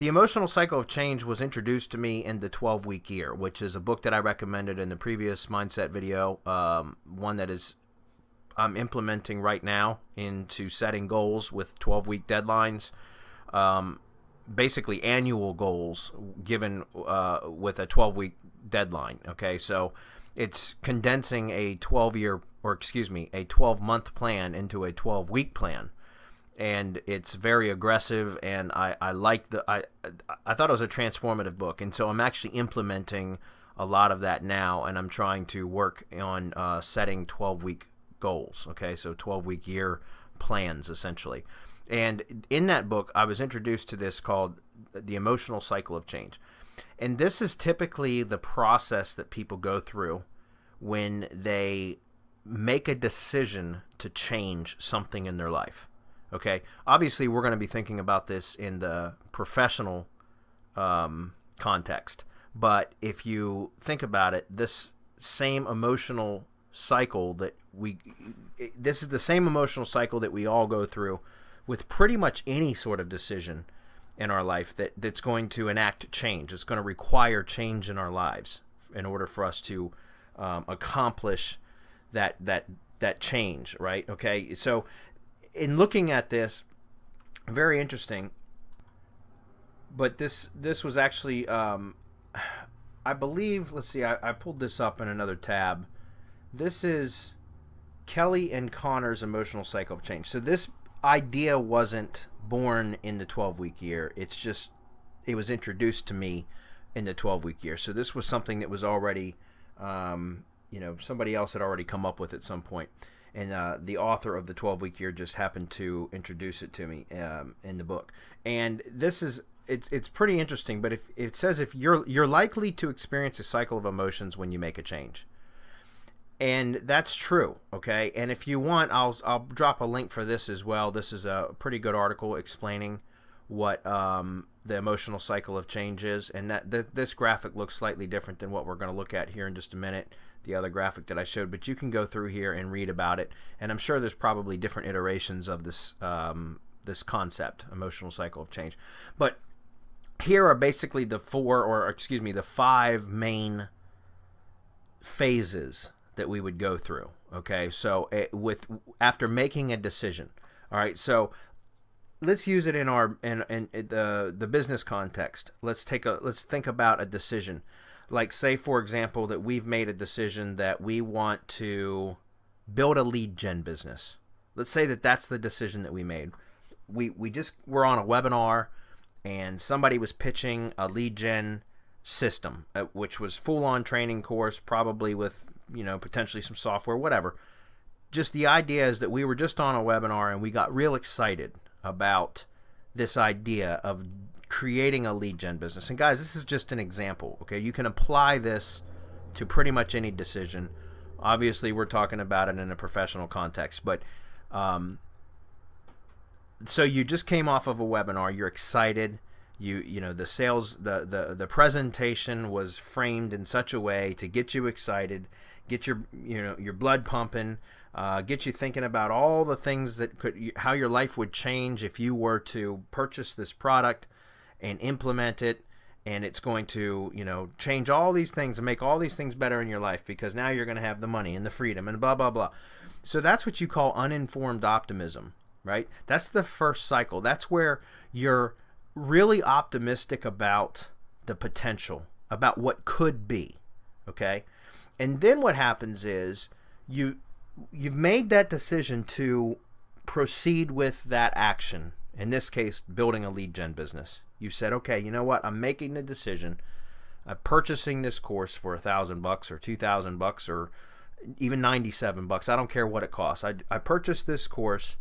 The Emotional Cycle of Change was introduced to me in the 12-Week Year, which is a book that I recommended in the previous mindset video, one that is I'm implementing right now into setting goals with 12-week deadlines, basically annual goals given with a 12-week deadline. Okay, so it's condensing a 12-month plan into a 12-week plan. And it's very aggressive, and I like I thought it was a transformative book, and so I'm actually implementing a lot of that now, and I'm trying to work on setting 12-week goals. Okay, so 12-week year plans essentially. And in that book, I was introduced to this called the Emotional Cycle of Change, and this is typically the process that people go through when they make a decision to change something in their life. Okay, obviously we're going to be thinking about this in the professional context, but if you think about it, this same emotional cycle this is the same emotional cycle that we all go through with pretty much any sort of decision in our life that's going to enact change. It's going to require change in our lives in order for us to accomplish that change, right? Okay, so in looking at this, very interesting, but this was actually I believe, let's see, I pulled this up in another tab. This is Kelly and Connor's Emotional Cycle of Change. So this idea wasn't born in the 12-week year. It's just, it was introduced to me in the 12-week year. So this was something that was already, somebody else had already come up with at some point. And the author of the 12-week year just happened to introduce it to me in the book. And this is, it's pretty interesting, but if it says if you're likely to experience a cycle of emotions when you make a change. And that's true, okay? And if you want, I'll drop a link for this as well. This is a pretty good article explaining what the emotional cycle of change is, and this graphic looks slightly different than what we're going to look at here in just a minute, the other graphic that I showed, but you can go through here and read about it, and I'm sure there's probably different iterations of this this concept, emotional cycle of change. But here are basically the five main phases that we would go through. Okay, so after making a decision. All right, so let's use it in the business context. Let's think about a decision. Like, say for example that we've made a decision that we want to build a lead gen business. Let's say that that's the decision that we made. We just were on a webinar and somebody was pitching a lead gen system, which was full-on training course, probably with potentially some software, whatever. Just the idea is that we were just on a webinar and we got real excited about this idea of creating a lead gen business. And guys, this is just an example, okay? You can apply this to pretty much any decision. Obviously, we're talking about it in a professional context, but so you just came off of a webinar, you're excited, the sales, the presentation was framed in such a way to get you excited, get your blood pumping, get you thinking about all the things that how your life would change if you were to purchase this product and implement it, and it's going to change all these things and make all these things better in your life because now you're going to have the money and the freedom and blah blah blah. So that's what you call uninformed optimism, right? That's the first cycle. That's where you're really optimistic about the potential, about what could be, okay? And then what happens is you've made that decision to proceed with that action. In this case, building a lead gen business. You said, okay, you know what? I'm making the decision. I'm purchasing this course for $1,000 or $2,000 or even $97. I don't care what it costs. I purchased this course,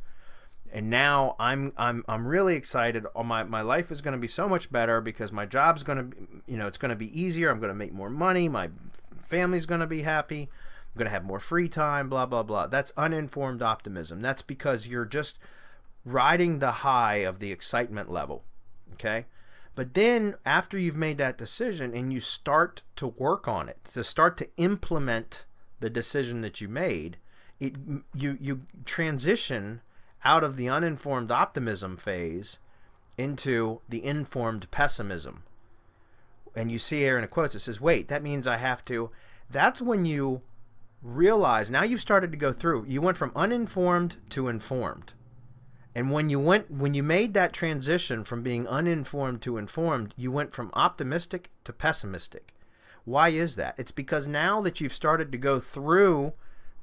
and now I'm really excited. My life is going to be so much better because my job's going to be, it's going to be easier. I'm going to make more money. My family's going to be happy. I'm going to have more free time, blah, blah, blah. That's uninformed optimism. That's because you're just riding the high of the excitement level, okay? But then after you've made that decision and you start to work on it, to start to implement the decision that you made, you transition out of the uninformed optimism phase into the informed pessimism. And you see here in the quotes, it says, wait, that means I have to. That's when you realize, now you've started to go through. You went from uninformed to informed. And when you made that transition from being uninformed to informed, you went from optimistic to pessimistic. Why is that? It's because now that you've started to go through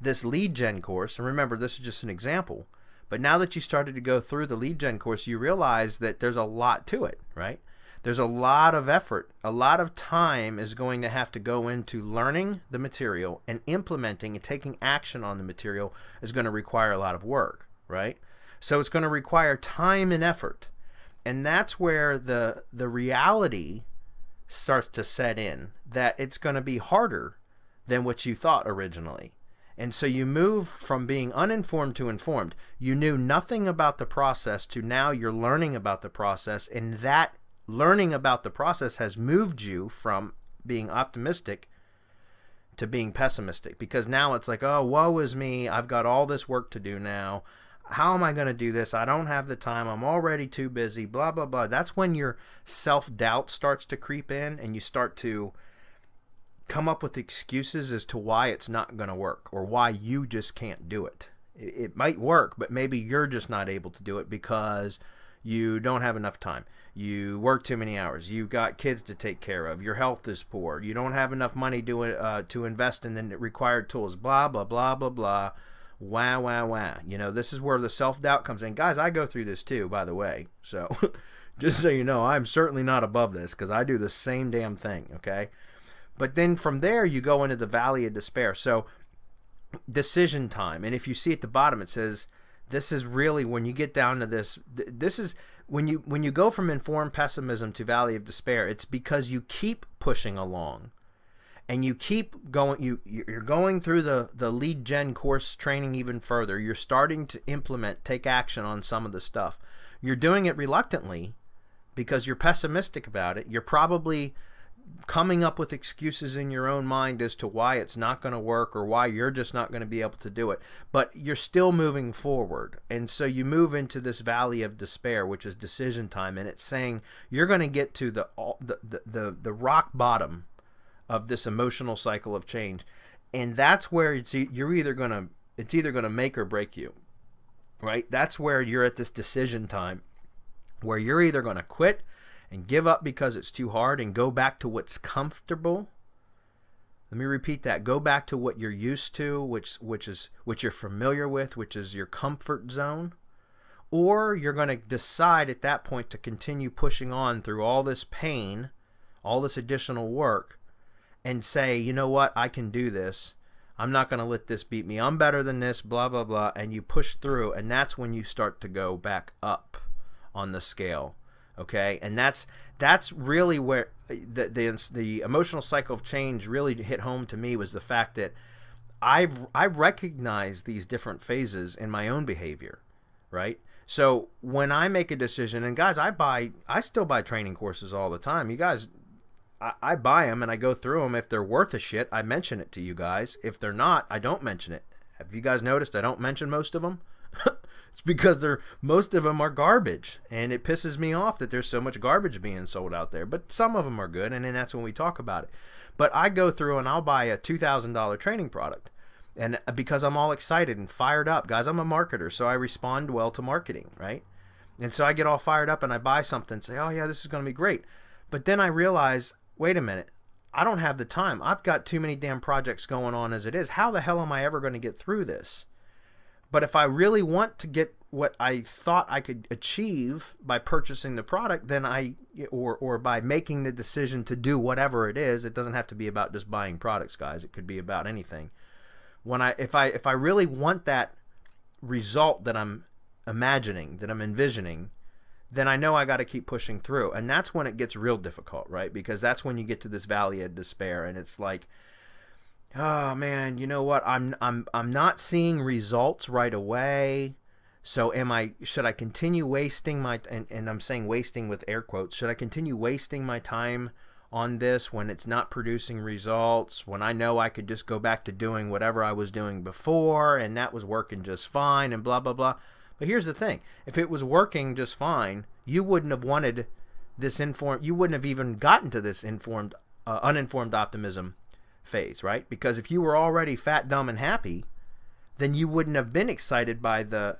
this lead gen course, and remember, this is just an example, but now that you started to go through the lead gen course, you realize that there's a lot to it, right? There's a lot of effort, a lot of time is going to have to go into learning the material, and implementing and taking action on the material is going to require a lot of work, right? So it's going to require time and effort. And that's where the reality starts to set in, that it's going to be harder than what you thought originally. And so you move from being uninformed to informed. You knew nothing about the process to now you're learning about the process, and that learning about the process has moved you from being optimistic to being pessimistic, because now it's like, oh, woe is me, I've got all this work to do now. How am I going to do this? I don't have the time. I'm already too busy, blah, blah, blah. That's when your self-doubt starts to creep in, and you start to come up with excuses as to why it's not going to work, or why you just can't do it. It might work, but maybe you're just not able to do it because you don't have enough time. You work too many hours. You've got kids to take care of. Your health is poor. You don't have enough money to invest in the required tools. Blah, blah, blah, blah, blah. Wah, wah, wah. You know, this is where the self-doubt comes in. Guys, I go through this too, by the way. So just so you know, I'm certainly not above this, because I do the same damn thing, okay? But then from there, you go into the valley of despair. So decision time. And if you see at the bottom, it says, this is really when you get down to this. This is when you go from informed pessimism to valley of despair. It's because you keep pushing along. And you keep going, you're going through the lead gen course training even further. You're starting to implement, take action on some of the stuff. You're doing it reluctantly because you're pessimistic about it. You're probably coming up with excuses in your own mind as to why it's not going to work, or why you're just not going to be able to do it. But you're still moving forward. And so you move into this valley of despair, which is decision time. And it's saying you're going to get to the rock bottom of this emotional cycle of change, and that's where it's either gonna make or break you, right? That's where you're at this decision time, where you're either gonna quit and give up because it's too hard and go back to what's comfortable. Let me repeat that: go back to what you're used to, which you're familiar with, which is your comfort zone, or you're gonna decide at that point to continue pushing on through all this pain, all this additional work, and say, you know what, I can do this. I'm not going to let this beat me. I'm better than this, blah, blah, blah. And you push through, and that's when you start to go back up on the scale, okay? And that's really where the emotional cycle of change really hit home to me, was the fact that I recognize these different phases in my own behavior, right? So when I make a decision, and guys, I still buy training courses all the time. You guys, I buy them and I go through them. If they're worth a shit, I mention it to you guys. If they're not, I don't mention it. Have you guys noticed I don't mention most of them? It's because most of them are garbage, and it pisses me off that there's so much garbage being sold out there. But some of them are good, and then that's when we talk about it. But I go through and I'll buy a $2,000 training product, and because I'm all excited and fired up. Guys, I'm a marketer, so I respond well to marketing, right? And so I get all fired up and I buy something and say, oh yeah, this is going to be great. But then I realize, wait a minute, I don't have the time. I've got too many damn projects going on as it is. How the hell am I ever going to get through this? But if I really want to get what I thought I could achieve by purchasing the product, then or by making the decision to do whatever it is, it doesn't have to be about just buying products, guys. It could be about anything. If I really want that result that I'm imagining, that I'm envisioning, then I know I got to keep pushing through. And that's when it gets real difficult, right? Because that's when you get to this valley of despair, and it's like, oh man, you know what? I'm not seeing results right away. So should I continue wasting and I'm saying wasting with air quotes, should I continue wasting my time on this when it's not producing results, when I know I could just go back to doing whatever I was doing before and that was working just fine and blah, blah, blah? But here's the thing. If it was working just fine, you wouldn't have wanted this you wouldn't have even gotten to this uninformed optimism phase, right? Because if you were already fat, dumb, and happy, then you wouldn't have been excited by the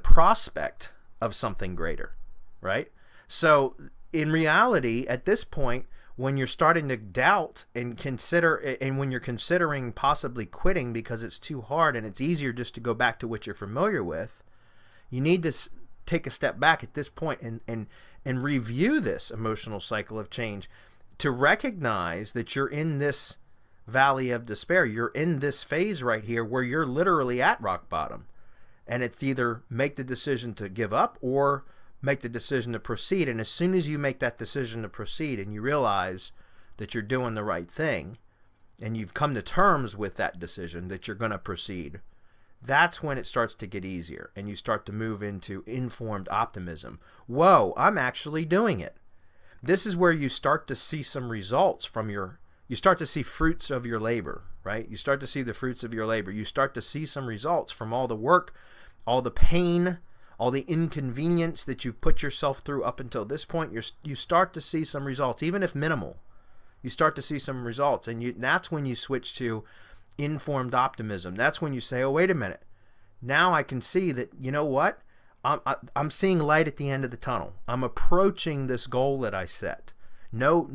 prospect of something greater, right? So in reality, at this point, when you're starting to doubt and when you're considering possibly quitting because it's too hard and it's easier just to go back to what you're familiar with, you need to take a step back at this point and review this emotional cycle of change to recognize that you're in this valley of despair. You're in this phase right here where you're literally at rock bottom. And it's either make the decision to give up or make the decision to proceed. And as soon as you make that decision to proceed and you realize that you're doing the right thing and you've come to terms with that decision that you're going to proceed, that's when it starts to get easier and you start to move into informed optimism. Whoa, I'm actually doing it. This is where you start to see some results from you start to see fruits of your labor, right? You start to see the fruits of your labor. You start to see some results from all the work, all the pain, all the inconvenience that you've put yourself through up until this point. You start to see some results, even if minimal. You start to see some results, and that's when you switch to informed optimism. That's when you say, oh, wait a minute. Now I can see that, you know what? I'm seeing light at the end of the tunnel. I'm approaching this goal that I set. No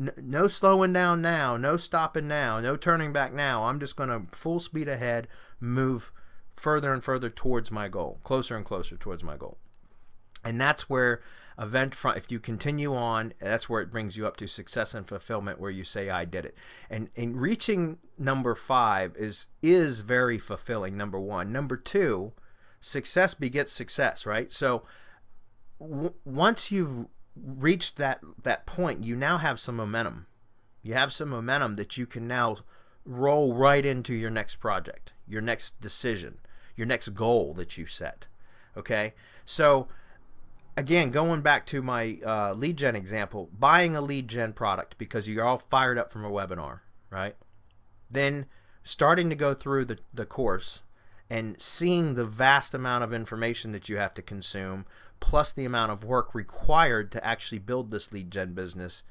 slowing down now, no stopping now, no turning back now. I'm just going to full speed ahead, move further and further towards my goal, closer and closer towards my goal. And that's where if you continue on, that's where it brings you up to success and fulfillment, where you say, I did it. And reaching number 5 is very fulfilling, number 1. Number 2, success begets success, right? So once you've reached that point, you now have some momentum. You have some momentum that you can now roll right into your next project, your next decision, your next goal that you set. Okay? So again, going back to my lead gen example, buying a lead gen product because you're all fired up from a webinar, right? Then starting to go through the course and seeing the vast amount of information that you have to consume, plus the amount of work required to actually build this lead gen business,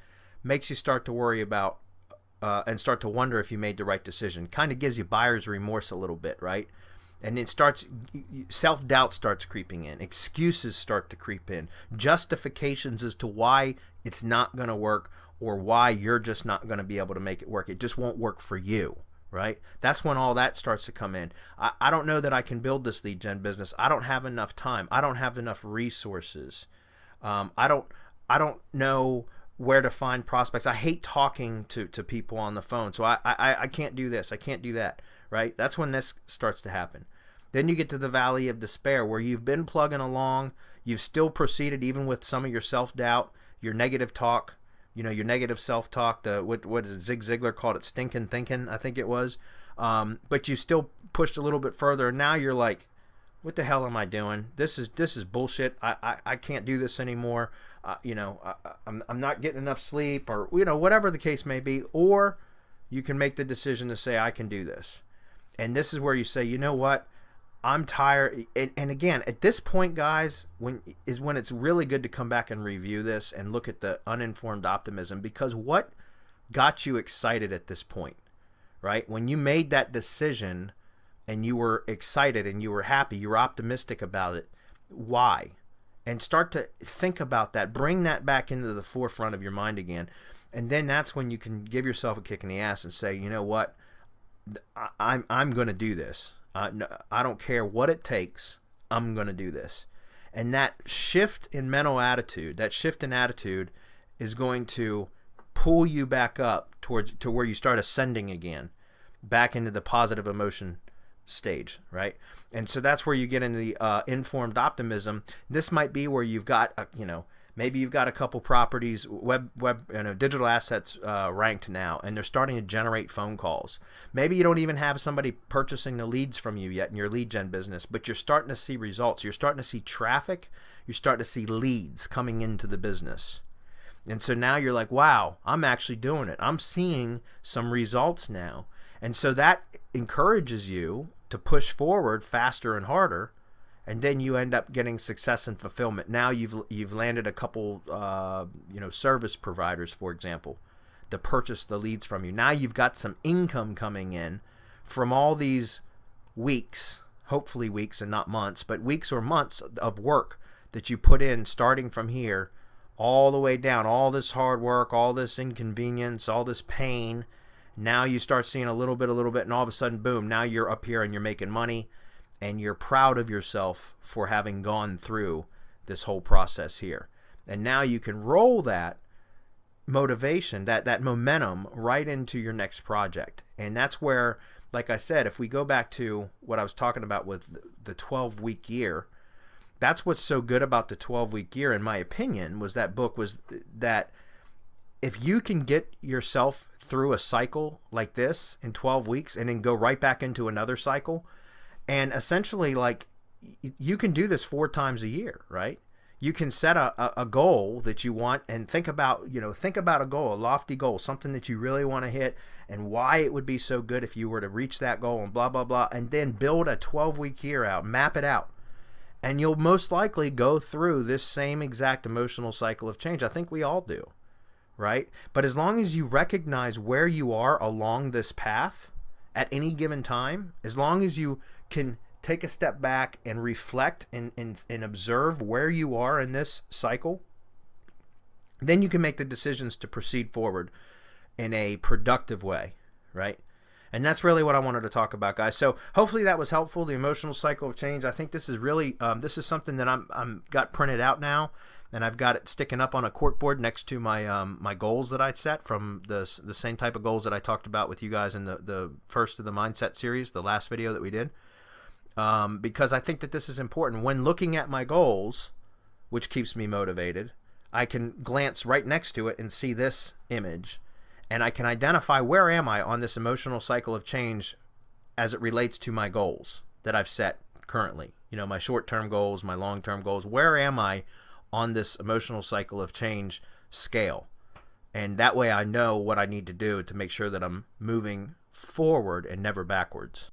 makes you start to worry about and start to wonder if you made the right decision. Kind of gives you buyer's remorse a little bit, right? And it starts, self-doubt starts creeping in. Excuses start to creep in. Justifications as to why it's not going to work or why you're just not going to be able to make it work. It just won't work for you, right? That's when all that starts to come in. I don't know that I can build this lead gen business. I don't have enough time. I don't have enough resources. I don't know where to find prospects. I hate talking to people on the phone. So I can't do this. I can't do that, right? That's when this starts to happen. Then you get to the valley of despair where you've been plugging along. You've still proceeded even with some of your self-doubt, your negative talk, your negative self-talk, what Zig Ziglar called it, stinking thinking, I think it was. But you still pushed a little bit further. And now you're like, what the hell am I doing? This is bullshit. I can't do this anymore. I'm not getting enough sleep, or whatever the case may be. Or you can make the decision to say, I can do this. And this is where you say, you know what? I'm tired. And again, at this point, guys, when it's really good to come back and review this and look at the uninformed optimism, because what got you excited at this point, right? When you made that decision and you were excited and you were happy, you were optimistic about it, why? And start to think about that. Bring that back into the forefront of your mind again. And then that's when you can give yourself a kick in the ass and say, you know what? I'm going to do this. I don't care what it takes. I'm going to do this. And that shift in mental attitude, that shift in attitude is going to pull you back up to where you start ascending again, back into the positive emotion stage, right? And so that's where you get into the informed optimism. This might be where you've got, maybe you've got a couple properties, digital assets ranked now, and they're starting to generate phone calls. Maybe you don't even have somebody purchasing the leads from you yet in your lead gen business, but you're starting to see results. You're starting to see traffic. You're starting to see leads coming into the business. And so now you're like, wow, I'm actually doing it. I'm seeing some results now. And so that encourages you to push forward faster and harder and then you end up getting success and fulfillment. Now you've landed a couple service providers, for example, to purchase the leads from you. Now you've got some income coming in from all these weeks, hopefully weeks and not months, but weeks or months of work that you put in, starting from here all the way down, all this hard work, all this inconvenience, all this pain. Now you start seeing a little bit, and all of a sudden, boom, now you're up here and you're making money, and you're proud of yourself for having gone through this whole process here. And now you can roll that motivation, that momentum right into your next project. And that's where, like I said, if we go back to what I was talking about with the 12-week year, that's what's so good about the 12-week year, in my opinion, was that book, was that if you can get yourself through a cycle like this in 12 weeks and then go right back into another cycle, and essentially, like, you can do this 4 times a year, right? You can set a goal that you want and think about a goal, a lofty goal, something that you really want to hit, and why it would be so good if you were to reach that goal, and blah, blah, blah, and then build a 12-week year out, map it out. And you'll most likely go through this same exact emotional cycle of change. I think we all do, right? But as long as you recognize where you are along this path at any given time, as long as you can take a step back and reflect and observe where you are in this cycle, then you can make the decisions to proceed forward in a productive way, right? And that's really what I wanted to talk about, guys. So hopefully that was helpful. The emotional cycle of change. I think this is really this is something that I'm got printed out now, and I've got it sticking up on a corkboard next to my my goals that I set from the same type of goals that I talked about with you guys in the first of the mindset series, the last video that we did. Because I think that this is important. When looking at my goals, which keeps me motivated, I can glance right next to it and see this image, and I can identify where am I on this emotional cycle of change as it relates to my goals that I've set currently. You know, my short-term goals, my long-term goals. Where am I on this emotional cycle of change scale? And that way I know what I need to do to make sure that I'm moving forward and never backwards.